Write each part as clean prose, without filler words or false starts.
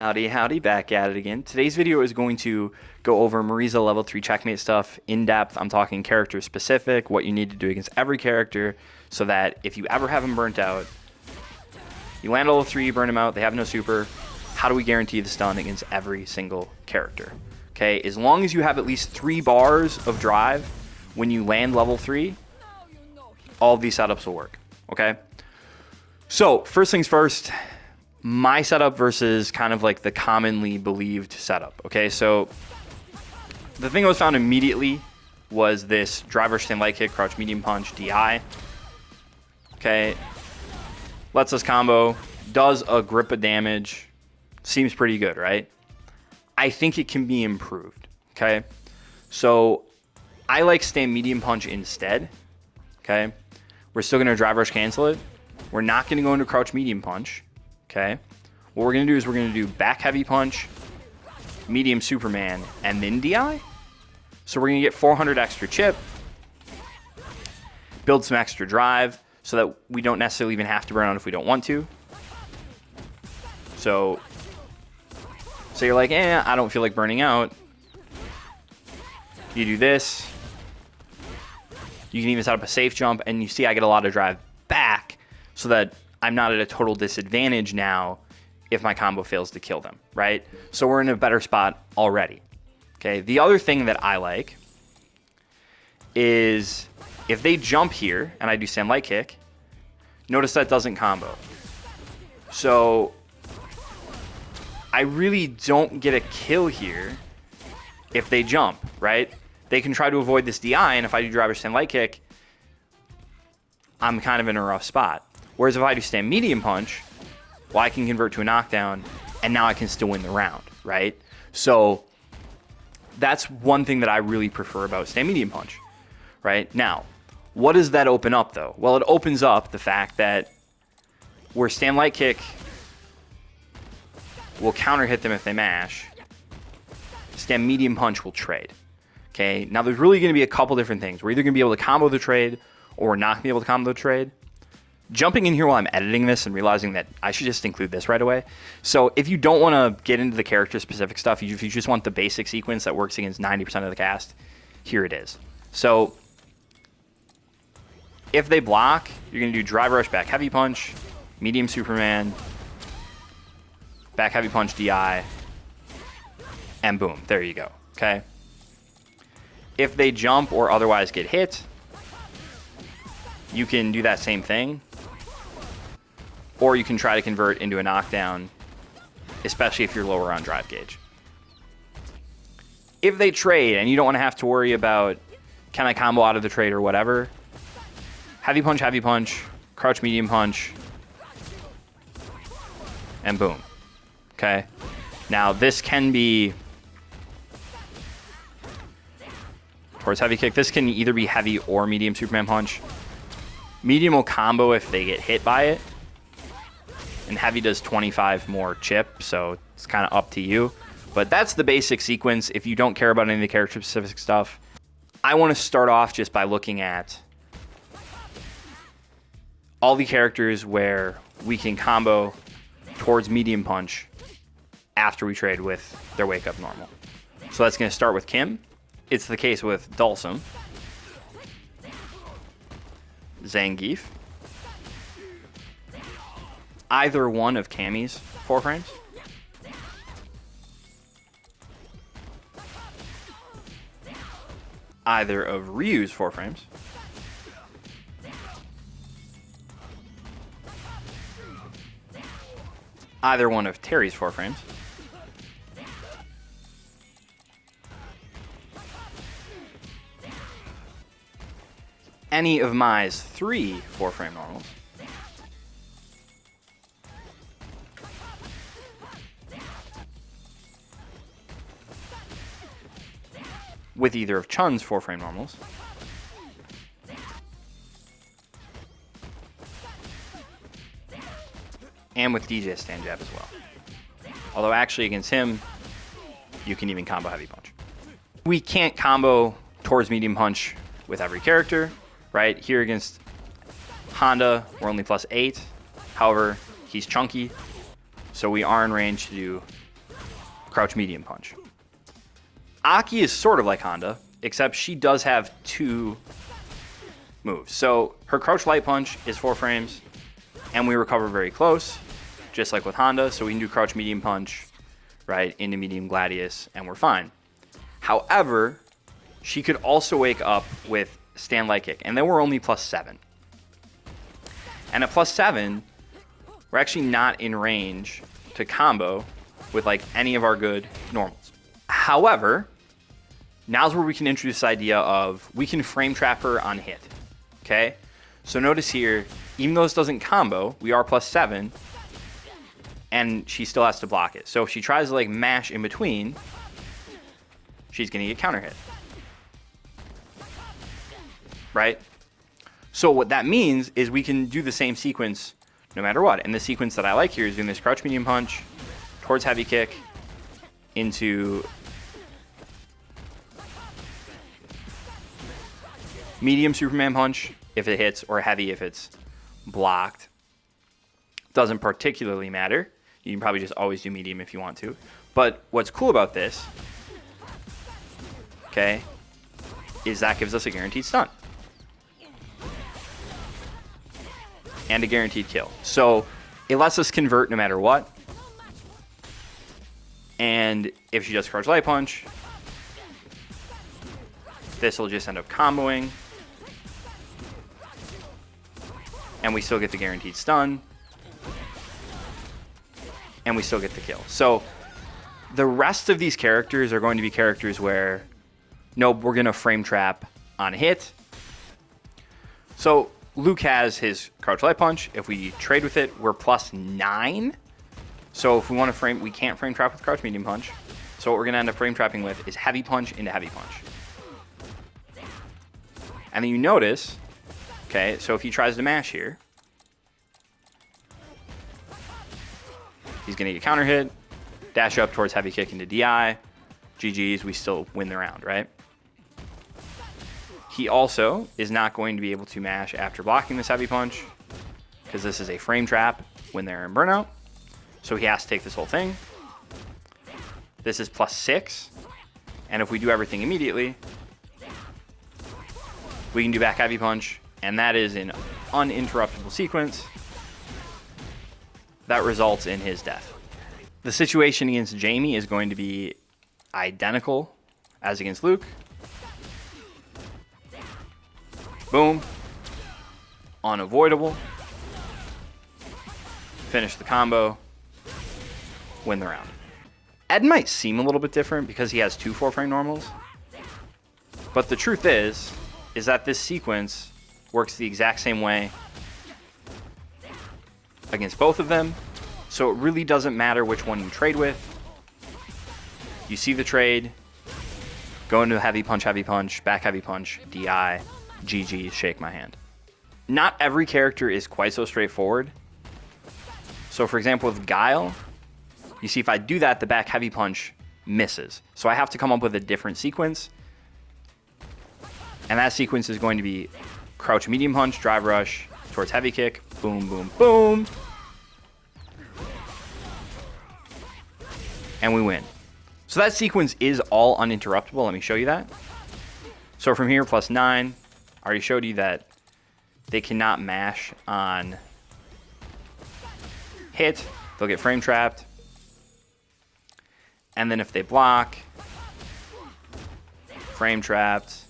Howdy, howdy, back at it again. Today's video is going to go over Marisa level 3 checkmate stuff in depth. I'm talking character specific, what you need to do against every character so that if you ever have them burnt out, you land level 3, you burn them out, they have no super. How do we guarantee the stun against every single character? Okay, as long as you have at least 3 bars of drive when you land level 3, all of these setups will work, okay? So, first things first, my setup versus kind of like the commonly believed setup. Okay, so the thing that was found immediately was this driver stand light kick, crouch medium punch, DI. Okay, lets us combo, does a grip of damage, seems pretty good, right? I think it can be improved. Okay, so I like stand medium punch instead. Okay, we're still gonna drive rush cancel it. We're not gonna go into crouch medium punch. Okay, what we're going to do is we're going to do back heavy punch, medium Superman, and then DI. So we're going to get 400 extra chip, build some extra drive so that we don't necessarily even have to burn out if we don't want to. So you're like, I don't feel like burning out. You do this. You can even set up a safe jump, and you see I get a lot of drive back so that I'm not at a total disadvantage now if my combo fails to kill them, right? So we're in a better spot already. Okay, the other thing that I like is if they jump here and I do stand light kick, notice that doesn't combo. So I really don't get a kill here if they jump, right? They can try to avoid this DI, and if I do driver stand light kick, I'm kind of in a rough spot. Whereas if I do stand medium punch, well, I can convert to a knockdown, and now I can still win the round, right? So that's one thing that I really prefer about stand medium punch, right? Now, what does that open up, though? Well, it opens up the fact that where stand light kick will counter hit them if they mash, stand medium punch will trade. Okay, now there's really going to be a couple different things. We're either going to be able to combo the trade, or we're not going to be able to combo the trade. Jumping in here while I'm editing this and realizing that I should just include this right away. So if you don't want to get into the character-specific stuff, if you just want the basic sequence that works against 90% of the cast, here it is. So if they block, you're going to do drive rush, back heavy punch, medium Superman, back heavy punch, DI, and boom, there you go, okay? If they jump or otherwise get hit, you can do that same thing. Or you can try to convert into a knockdown, especially if you're lower on drive gauge. If they trade and you don't want to have to worry about can I combo out of the trade or whatever, heavy punch, crouch medium punch, and boom. Okay? Now this can be towards heavy kick. This can either be heavy or medium Superman punch. Medium will combo if they get hit by it. And heavy does 25 more chip, so it's kind of up to you. But that's the basic sequence if you don't care about any of the character-specific stuff. I want to start off just by looking at all the characters where we can combo towards medium punch after we trade with their wake-up normal. So that's going to start with Kim. It's the case with Dulcim, Zangief, either one of Cammy's 4 frames, either of Ryu's 4 frames, either one of Terry's 4 frames, any of Mai's 3 4-frame normals, with either of Chun's 4-frame normals, and with DJ's stand jab as well. Although actually against him, you can even combo heavy punch. We can't combo towards medium punch with every character, right? Here against Honda, we're only +8. However, he's chunky, so we are in range to do crouch medium punch. Aki is sort of like Honda, except she does have 2 moves. So her crouch light punch is 4 frames, and we recover very close, just like with Honda. So we can do crouch medium punch, right, into medium gladius, and we're fine. However, she could also wake up with stand light kick, and then we're only +7. And at +7, we're actually not in range to combo with like any of our good normals. However, now's where we can introduce this idea of we can frame trap her on hit. Okay, so notice here, even though this doesn't combo, we are +7, and she still has to block it. So if she tries to like mash in between, she's gonna get counter hit, right? So what that means is we can do the same sequence no matter what. And the sequence that I like here is doing this crouch medium punch towards heavy kick into medium Superman punch if it hits, or heavy if it's blocked. Doesn't particularly matter. You can probably just always do medium if you want to. But what's cool about this, okay, is that gives us a guaranteed stun. And a guaranteed kill. So it lets us convert no matter what. And if she does crouch light punch, this will just end up comboing. And we still get the guaranteed stun. And we still get the kill. So the rest of these characters are going to be characters where, no, we're going to frame trap on hit. So Luke has his crouch light punch. If we trade with it, we're +9. So if we want to frame, we can't frame trap with crouch medium punch. So what we're going to end up frame trapping with is heavy punch into heavy punch. And then you notice, okay, so if he tries to mash here, he's going to get counter hit, dash up towards heavy kick into DI, GG's, we still win the round, right? He also is not going to be able to mash after blocking this heavy punch, because this is a frame trap when they're in burnout. So he has to take this whole thing. This is +6. And if we do everything immediately, we can do back heavy punch. And that is an uninterruptible sequence that results in his death. The situation against Jamie is going to be identical as against Luke. Boom. Unavoidable. Finish the combo. Win the round. Ed might seem a little bit different because he has 2 4-frame normals. But the truth is that this sequence works the exact same way against both of them. So it really doesn't matter which one you trade with. You see the trade, go into heavy punch, back heavy punch, DI, GG, shake my hand. Not every character is quite so straightforward. So for example, with Guile, you see if I do that, the back heavy punch misses. So I have to come up with a different sequence. And that sequence is going to be crouch medium punch, drive rush, towards heavy kick, boom, boom, boom. And we win. So that sequence is all uninterruptible. Let me show you that. So from here, +9. I already showed you that they cannot mash on hit. They'll get frame trapped. And then if they block, frame trapped.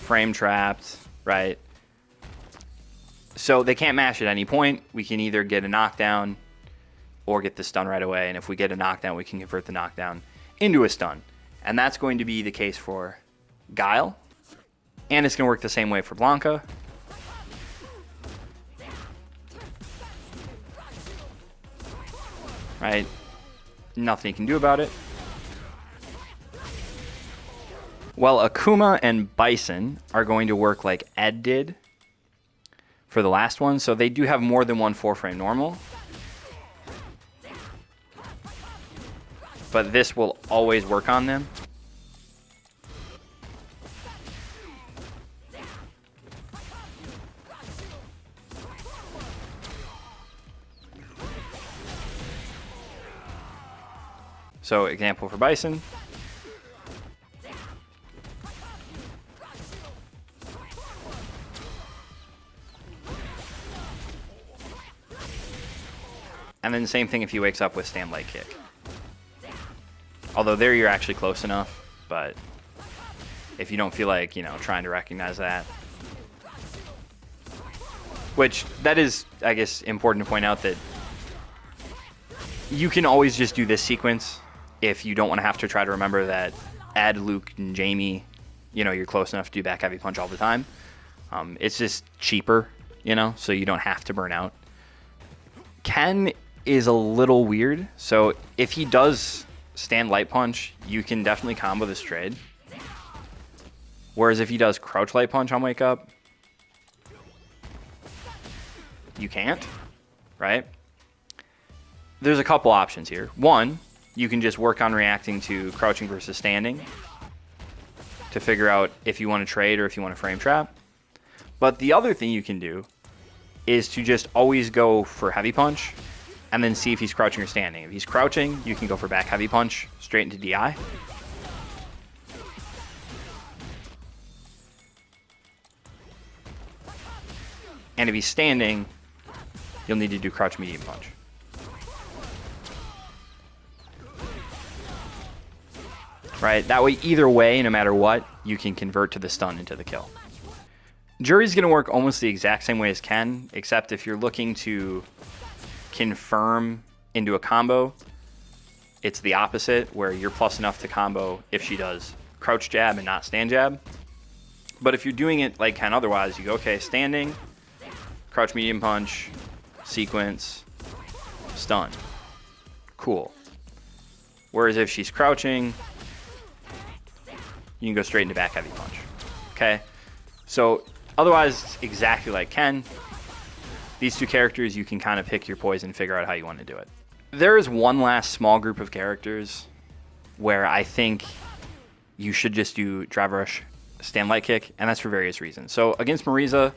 Frame trapped, right? So they can't mash at any point. We can either get a knockdown or get the stun right away. And if we get a knockdown, we can convert the knockdown into a stun. And that's going to be the case for Guile. And it's going to work the same way for Blanca. Right? Nothing you can do about it. Well, Akuma and Bison are going to work like Ed did for the last one. So they do have more than one 4-frame normal. But this will always work on them. So example for Bison. And then the same thing if he wakes up with stand light kick. Although there you're actually close enough, but if you don't feel like, you know, trying to recognize that. Which, that is, I guess, important to point out that you can always just do this sequence if you don't want to have to try to remember that Ed, Luke, and Jamie, you know, you're close enough to do back heavy punch all the time. It's just cheaper, you know, so you don't have to burn out. Ken is a little weird. So if he does stand light punch, you can definitely combo this trade. Whereas if he does crouch light punch on wake up, you can't, right? There's a couple options here. One, you can just work on reacting to crouching versus standing to figure out if you want to trade or if you want to frame trap. But the other thing you can do is to just always go for heavy punch and then see if he's crouching or standing. If he's crouching, you can go for back heavy punch straight into DI. And if he's standing, you'll need to do crouch medium punch. Right? That way, either way, no matter what, you can convert to the stun into the kill. Juri's going to work almost the exact same way as Ken, except if you're looking to confirm into a combo, it's the opposite, where you're plus enough to combo if she does crouch jab and not stand jab. But if you're doing it like Ken otherwise, you go, okay, standing, crouch medium punch, sequence, stun. Cool. Whereas if she's crouching, you can go straight into back heavy punch. Okay? So otherwise, it's exactly like Ken. These two characters, you can kind of pick your poison and figure out how you want to do it. There is one last small group of characters where I think you should just do drive rush, stand light kick, and that's for various reasons. So against Marisa,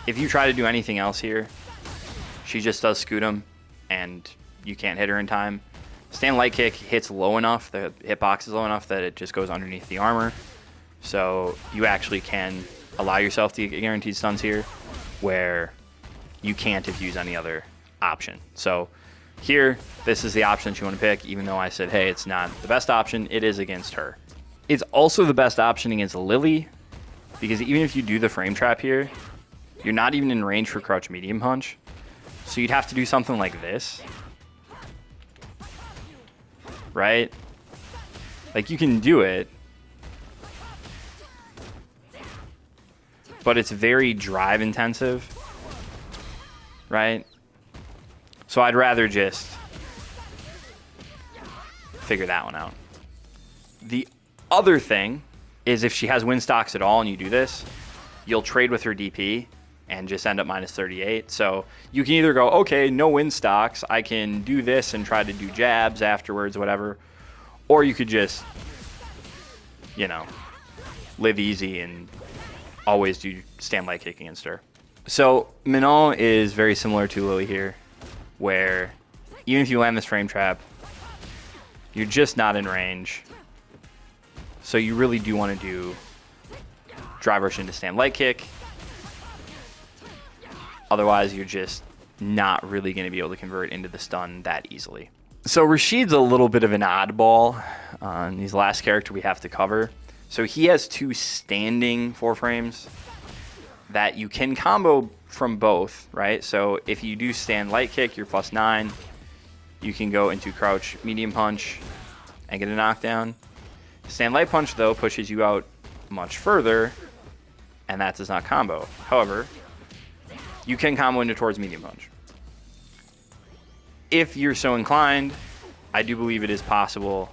if you try to do anything else here, she just does scoot him, and you can't hit her in time. Stand light kick hits low enough, the hitbox is low enough that it just goes underneath the armor. So you actually can allow yourself to get guaranteed stuns here, where you can't if you use any other option. So here, this is the option that you want to pick, even though I said, hey, it's not the best option, it is against her. It's also the best option against Lily, because even if you do the frame trap here, you're not even in range for crouch medium punch. So you'd have to do something like this. Right? Like, you can do it, but it's very drive intensive, right? So I'd rather just figure that one out. The other thing is if she has win stocks at all and you do this, you'll trade with her DP and just end up minus 38. So you can either go, okay, no win stocks, I can do this and try to do jabs afterwards, whatever. Or you could just, you know, live easy and always do stand light kick against her. So Minot is very similar to Lily here, where even if you land this frame trap, you're just not in range. So you really do want to do drive rush into stand light kick. Otherwise, you're just not really going to be able to convert into the stun that easily. So Rashid's a little bit of an oddball. He's the last character we have to cover. So he has two standing 4-frames that you can combo from both, right? So if you do stand light kick, you're +9. You can go into crouch medium punch and get a knockdown. Stand light punch, though, pushes you out much further, and that does not combo. However, you can combo into towards medium punch. If you're so inclined, I do believe it is possible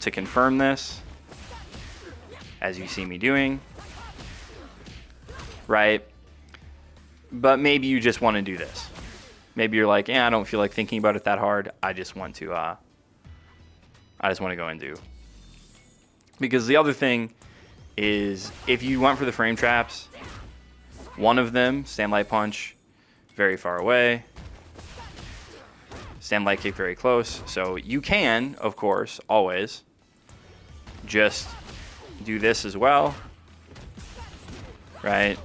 to confirm this, as you see me doing, right? But maybe you just want to do this. Maybe you're like, I don't feel like thinking about it that hard. I just want to go and do. Because the other thing is, if you went for the frame traps, one of them, stand light punch, very far away. stand light kick very close. So you can, of course, always just do this as well, right?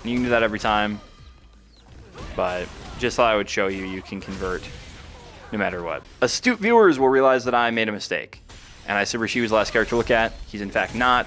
You can do that every time, but just thought I would show you can convert no matter what. Astute viewers will realize that I made a mistake. And I said Rashid was the last character to look at. He's in fact not.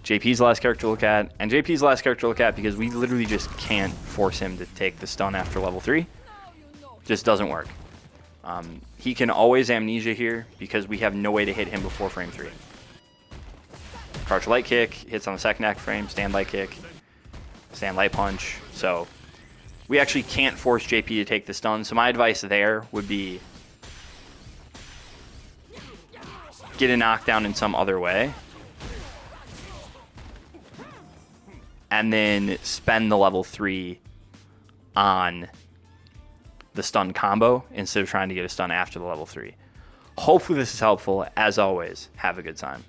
JP's the last character to look at. And JP's the last character to look at because we literally just can't force him to take the stun after level 3. Just doesn't work. He can always amnesia here because we have no way to hit him before frame 3. Crouch light kick, hits on the second act frame, stand light kick, stand light punch. So we actually can't force JP to take the stun. So my advice there would be get a knockdown in some other way, and then spend the level 3 on the stun combo instead of trying to get a stun after the level 3. Hopefully this is helpful. As always, have a good time.